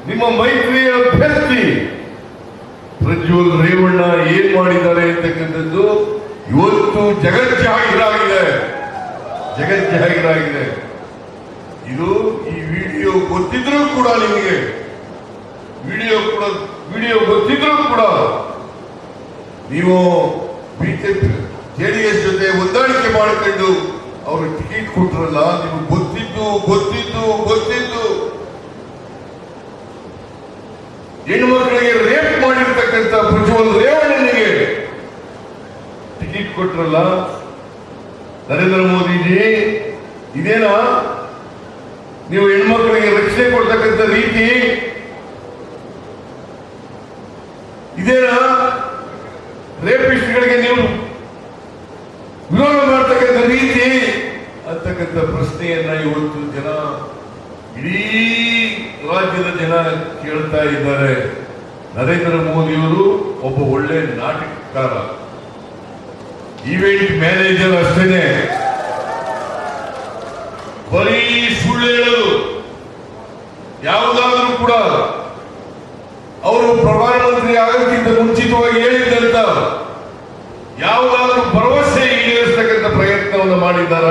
ನಿಮ್ಮ ಮೈತ್ರಿಯ ಅಭ್ಯರ್ಥಿ ಪ್ರಜ್ವಲ್ ರೇವಣ್ಣ ಏನ್ ಮಾಡಿದ್ದಾರೆ ಅಂತಕ್ಕಂಥದ್ದು ಇವತ್ತು ಜಗಜ್ಜಾಹೀರಾಗಿದೆ. ಇದು ಈ ವಿಡಿಯೋ ಗೊತ್ತಿದ್ರೂ ಕೂಡ ನಿಮಗೆ ವಿಡಿಯೋ ಗೊತ್ತಿದ್ರೂ ಕೂಡ ನೀವು ಬಿಜೆಪಿ ಜೆಡಿಎಸ್ ಜೊತೆ ಹೊಂದಾಣಿಕೆ ಮಾಡಿಕೊಂಡು ಅವರು ಟಿಕೆಟ್ ಕೊಟ್ರಲ್ಲ. ನಿಮಗೆ ಗೊತ್ತಿದ್ದು ಹೆಣ್ಮಕ್ಳಿಗೆ ರೇಪ್ ಮಾಡಿರ್ತಕ್ಕಂಥ ಪ್ರಜ್ವಲ್ ರೇವಣ್ಣನಿಗೆ ಟಿಕೆಟ್ ಕೊಟ್ರಲ್ಲ. ನರೇಂದ್ರ ಮೋದಿಜಿ, ಇದೇನಾ ನೀವು ಹೆಣ್ಮಕ್ಳಿಗೆ ರಕ್ಷಣೆ ಕೊಡ್ತಕ್ಕಂಥ ರೀತಿ? ಇದೇನಾ ರೇಪಿಸ್ಟ್ಗಳಿಗೆ ನೀವು ವಿರೋಧ ಮಾಡ್ತಕ್ಕಂಥ ರೀತಿ ಅಂತಕ್ಕಂಥ ಪ್ರಶ್ನೆಯನ್ನ ಇವತ್ತು ಜನ, ಇಡೀ ರಾಜ್ಯದ ಜನ ಕೇಳ್ತಾ ಇದ್ದಾರೆ. ನರೇಂದ್ರ ಮೋದಿಯವರು ಒಬ್ಬ ಒಳ್ಳೆ ನಾಟಕಕಾರ, ಈವೆಂಟ್ ಮ್ಯಾನೇಜರ್ ಅಷ್ಟೇನೆ. ಬರೀ ಸುಳ್ಳು ಹೇಳೋದು. ಯಾವುದಾದ್ರೂ ಕೂಡ ಅವರು ಪ್ರಧಾನಮಂತ್ರಿ ಆಗೋಕ್ಕಿಂತ ಮುಂಚಿತವಾಗಿ ಹೇಳಿದ್ದಂತ ಯಾವುದಾದ್ರೂ ಭರವಸೆ ಈಡೇರಿಸತಕ್ಕಂಥ ಪ್ರಯತ್ನವನ್ನು ಮಾಡಿದ್ದಾರ?